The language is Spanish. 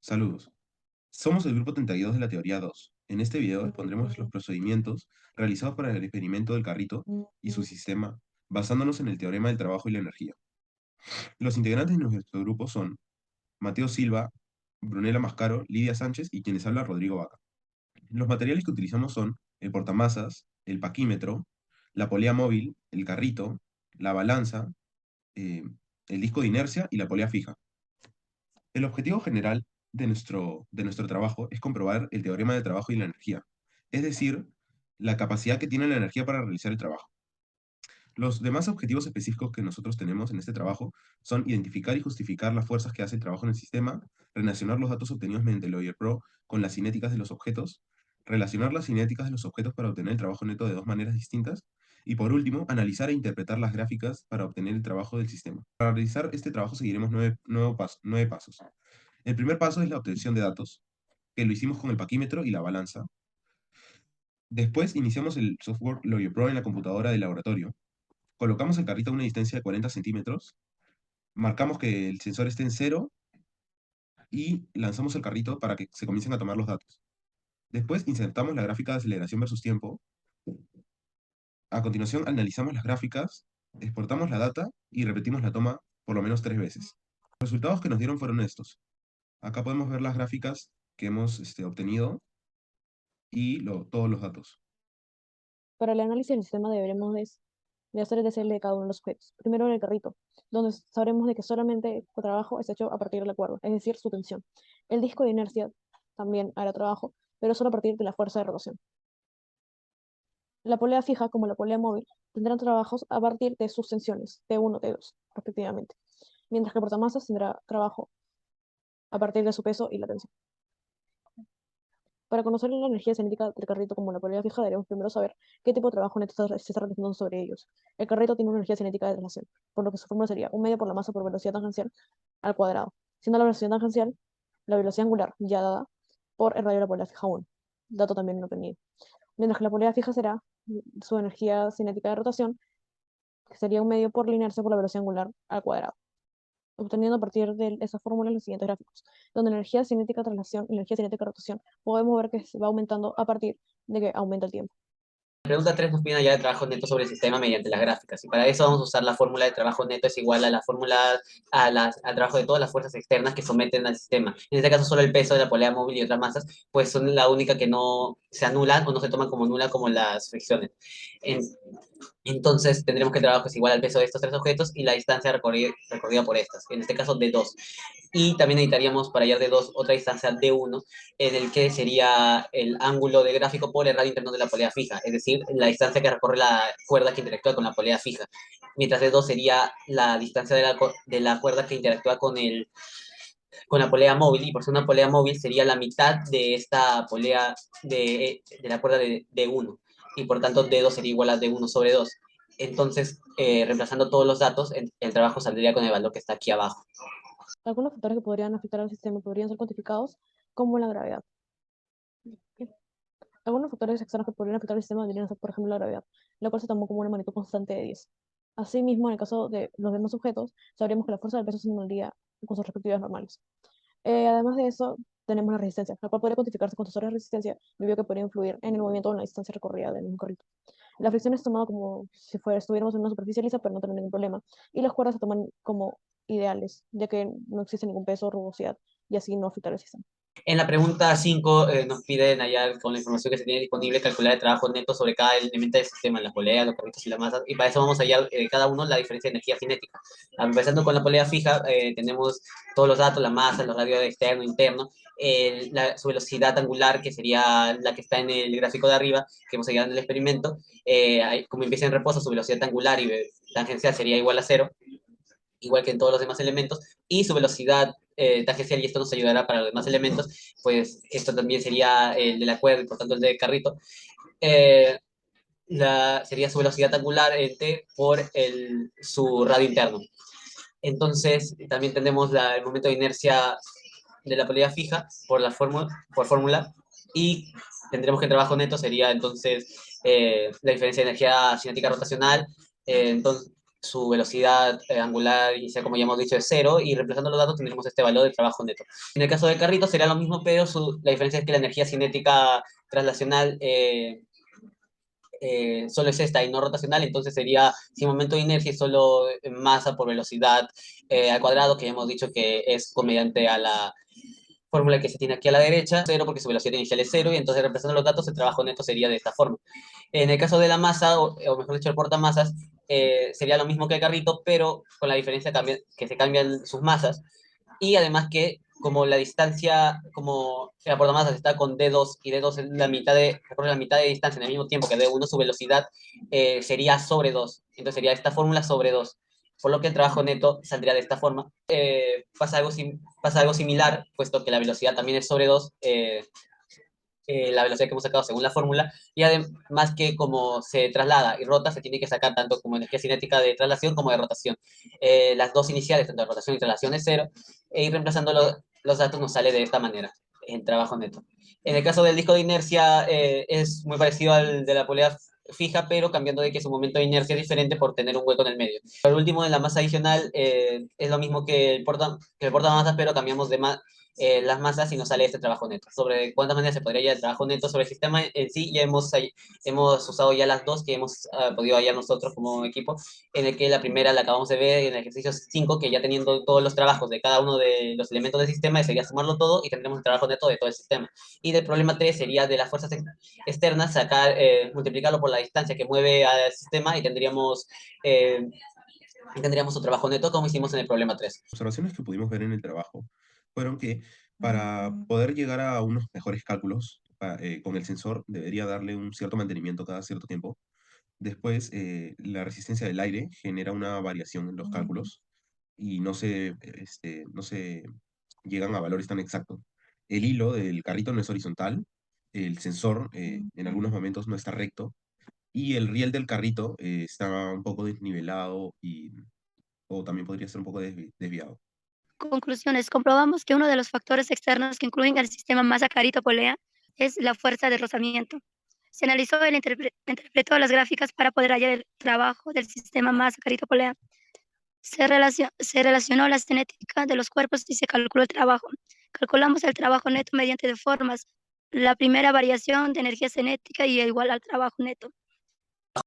Saludos. Somos el grupo 32 de la teoría 2. En este video expondremos los procedimientos realizados para el experimento del carrito y su sistema, basándonos en el teorema del trabajo y la energía. Los integrantes de nuestro grupo son Mateo Silva, Brunella Mascaro, Lidia Sánchez y quienes habla Rodrigo Vaca. Los materiales que utilizamos son el portamasas, el paquímetro, la polea móvil, el carrito, la balanza, eh, el disco de inercia y la polea fija. El objetivo general de nuestro trabajo es comprobar el teorema del trabajo y la energía, es decir, la capacidad que tiene la energía para realizar el trabajo. Los demás objetivos específicos que nosotros tenemos en este trabajo son identificar y justificar las fuerzas que hace el trabajo en el sistema, relacionar los datos obtenidos mediante el Lawyer Pro con las cinéticas de los objetos, relacionar las cinéticas de los objetos para obtener el trabajo neto de dos maneras distintas, y por último, analizar e interpretar las gráficas para obtener el trabajo del sistema. Para realizar este trabajo seguiremos nueve pasos. El primer paso es la obtención de datos, que lo hicimos con el paquímetro y la balanza. Después iniciamos el software Lawyer Pro en la computadora del laboratorio. Colocamos el carrito a una distancia de 40 centímetros, marcamos que el sensor esté en cero y lanzamos el carrito para que se comiencen a tomar los datos. Después insertamos la gráfica de aceleración versus tiempo. A continuación analizamos las gráficas, exportamos la data y repetimos la toma por lo menos 3 veces. Los resultados que nos dieron fueron estos. Acá podemos ver las gráficas que hemos obtenido y todos los datos. Para el análisis del sistema deberemos de hacer el DCL de cada uno de los objetos. Primero en el carrito, donde sabremos de que solamente el trabajo es hecho a partir de la cuerda, es decir, su tensión. El disco de inercia también hará trabajo, pero solo a partir de la fuerza de rotación. La polea fija, como la polea móvil, tendrán trabajos a partir de sus tensiones, T1, T2, respectivamente, mientras que el portamasas tendrá trabajo a partir de su peso y la tensión. Para conocer la energía cinética del carrito como la polea fija, debemos primero saber qué tipo de trabajo neto se está realizando sobre ellos. El carrito tiene una energía cinética de traslación, por lo que su fórmula sería 1 medio por la masa por velocidad tangencial al cuadrado, siendo la velocidad tangencial la velocidad angular ya dada por el radio de la polea fija 1, dato también no tenido. Mientras que la polea fija será su energía cinética de rotación, que sería 1 medio por la inercia por la velocidad angular al cuadrado, obteniendo a partir de esa fórmula los siguientes gráficos, donde energía cinética de traslación y energía cinética de rotación podemos ver que se va aumentando a partir de que aumenta el tiempo. Pregunta 3 nos pide ya de trabajo neto sobre el sistema mediante las gráficas. Y para eso vamos a usar la fórmula de trabajo neto es igual a la fórmula al trabajo de todas las fuerzas externas que someten al sistema. En este caso, solo el peso de la polea móvil y otras masas, pues son la única que no se anulan o no se toman como nula como las fricciones. En- entonces tendremos que el trabajo es igual al peso de estos tres objetos y la distancia recorrida por estas, en este caso D2. Y también necesitaríamos para hallar D2 otra distancia D1, en el que sería el ángulo de gráfico por el radio interno de la polea fija, es decir, la distancia que recorre la cuerda que interactúa con la polea fija. Mientras D2 sería la distancia de la cuerda que interactúa con la polea móvil, y por ser una polea móvil sería la mitad de esta polea de la cuerda de D1, y por tanto D2 sería igual a D1 sobre 2. Entonces, reemplazando todos los datos, el trabajo saldría con el valor que está aquí abajo. Algunos factores que podrían afectar al sistema podrían ser cuantificados como la gravedad. Algunos factores externos que podrían afectar al sistema deberían ser, por ejemplo, la gravedad, la cual se tomó como una magnitud constante de 10. Asimismo, en el caso de los demás objetos, sabríamos que la fuerza del peso se anularía con sus respectivas normales. Además de eso, tenemos la resistencia, la cual podría cuantificarse con tensores de resistencia, debido a que podría influir en el movimiento o en la distancia recorrida del mismo carrito. La fricción es tomada como si estuviéramos en una superficie lisa, pero no tener ningún problema. Y las cuerdas se toman como ideales, ya que no existe ningún peso o rugosidad, y así no afectar el sistema. En la pregunta 5 nos piden hallar con la información que se tiene disponible calcular el trabajo neto sobre cada elemento del sistema, la polea, los carritos y la masa, y para eso vamos a hallar cada uno la diferencia de energía cinética. Empezando con la polea fija, tenemos todos los datos, la masa, los radios externo, interno, su velocidad angular, que sería la que está en el gráfico de arriba, que hemos hallado en el experimento, como empieza en reposo, su velocidad angular y tangencial sería igual a cero, igual que en todos los demás elementos, y su velocidad tangencial, y esto nos ayudará para los demás elementos, pues esto también sería el de la cuerda y por tanto el del carrito, eh, sería su velocidad angular en t por su radio interno. Entonces, también tenemos el momento de inercia de la polea fija por fórmula, y tendremos que el trabajo neto sería entonces la diferencia de energía cinética rotacional, entonces su velocidad angular inicial, como ya hemos dicho, es cero, y reemplazando los datos tendremos este valor de trabajo neto. En el caso del carrito sería lo mismo, pero la diferencia es que la energía cinética traslacional solo es esta y no rotacional, entonces sería, si momento de inercia es solo masa por velocidad al cuadrado, que ya hemos dicho que es mediante a la fórmula que se tiene aquí a la derecha, cero porque su velocidad inicial es cero, y entonces reemplazando los datos el trabajo neto sería de esta forma. En el caso de la masa, o mejor dicho, el portamasas, sería lo mismo que el carrito, pero con la diferencia que se cambian sus masas, y además que como la distancia, como el portamasas está con D2 y D2 es recorre la mitad de distancia en el mismo tiempo que D1, su velocidad sería sobre 2. Entonces sería esta fórmula sobre 2. Por lo que el trabajo neto saldría de esta forma. Pasa algo similar, puesto que la velocidad también es sobre 2, la velocidad que hemos sacado según la fórmula, y además que como se traslada y rota, se tiene que sacar tanto como energía cinética de traslación como de rotación. Las dos iniciales, tanto de rotación y traslación, es cero, e ir reemplazando los datos nos sale de esta manera, en trabajo neto. En el caso del disco de inercia, es muy parecido al de la polea fija, pero cambiando de que su momento de inercia es diferente por tener un hueco en el medio. Por último, en la masa adicional, es lo mismo que el portamasas, pero cambiamos de las masas y nos sale este trabajo neto. Sobre cuántas maneras se podría hallar el trabajo neto sobre el sistema en sí, ya hemos usado ya las dos que hemos podido hallar nosotros como equipo, en el que la primera la acabamos de ver en el ejercicio 5, que ya teniendo todos los trabajos de cada uno de los elementos del sistema, sería sumarlo todo y tendremos el trabajo neto de todo el sistema. Y del problema 3 sería de las fuerzas externas, multiplicarlo por la distancia que mueve al sistema, y tendríamos un trabajo neto como hicimos en el problema 3. Observaciones que pudimos ver en el trabajo fueron que para poder llegar a unos mejores cálculos con el sensor debería darle un cierto mantenimiento cada cierto tiempo. Después, la resistencia del aire genera una variación en los cálculos y no se llegan a valores tan exactos. El hilo del carrito no es horizontal, el sensor en algunos momentos no está recto y el riel del carrito está un poco desnivelado o también podría ser un poco desviado. Conclusiones. Comprobamos que uno de los factores externos que incluyen al sistema masa carito-polea es la fuerza de rozamiento. Se analizó e interpretó las gráficas para poder hallar el trabajo del sistema masa carito-polea. Se relacionó la cinética de los cuerpos y se calculó el trabajo. Calculamos el trabajo neto mediante de formas. La primera variación de energía cinética y igual al trabajo neto.